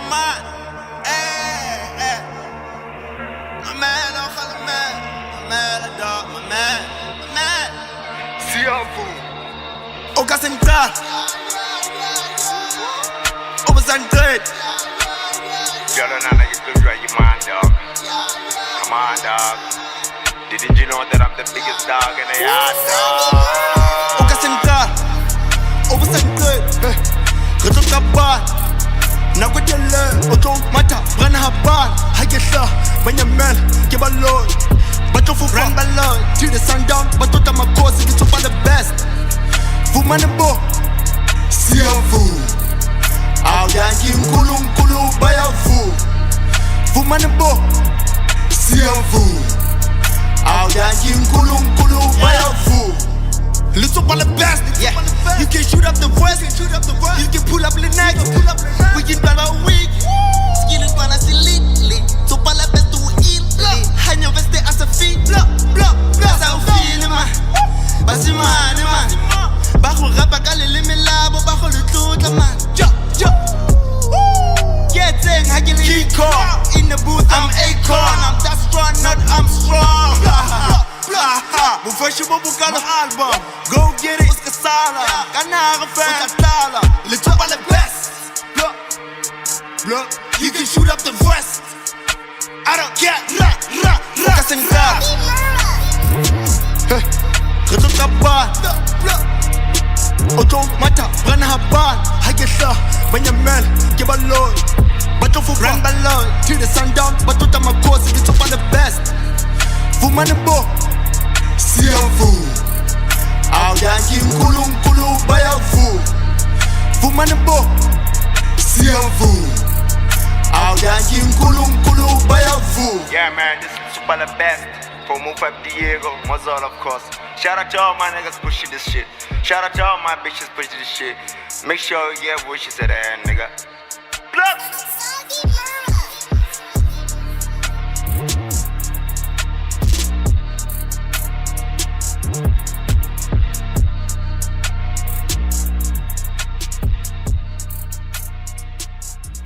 man. My man, oh, my man. My man, dog, my man. My man. See how fool. Oka Central. Over Sandred. Girl, nana, you feel right, you man, dog. Come on, dog. Didn't you know that I'm the biggest dog in the yard, dog? Oka Central. Over Sandred. Retrouve bar. Nagodele, Oto Mata, Brana Haban, Hagesha, Benjamin, Kibalo, Batofu Brand Ballon, till the sundown, Batota Makhosi, it's all the best. Fumanabo, Siafu, Aoyanki Kulum Kulu Bayafu, Fumanabo, Siafu, Aoyanki Kulum Kulu Bayafu. Letsopa the best, yeah. You can shoot up the voice, you can pull up the neck. We can run a week. Skill is gonna see lit. Letsopa the best to eat. Hang your vest as a feet. That's how I'm feeling, man. Basi man. Bajo rapa kale limi labo, bajo lututa, man. Get in, hagili Kiko. In the booth, I'm Acorn. I'm that strong, not I'm strong. Mufashibo bukana album. Go get it, Oscar Sala. Kanara fan, Tala. Letsopa the best. Look, you can shoot up the vest. I don't care. Oka Central. Retrouve bar. Oto Mata, Brana Haban, Hagesha, Benjamin, Kibalo, Batofu Brand Ballon, till the sundown, Batota Makhosi, it's all the best. Fumanabo, Siafu, Aoyanki Kulum Kulu Bayafu, Fumanabo, Siafu, Aoyanki Kulum Kulu Bayafu. Yeah, man, this is super the best. For Move Up Diego, Mazal, of course. Shout out to all my niggas pushing this shit. Shout out to all my bitches pushing this shit. Make sure you get wishes at the end, nigga. Plugs!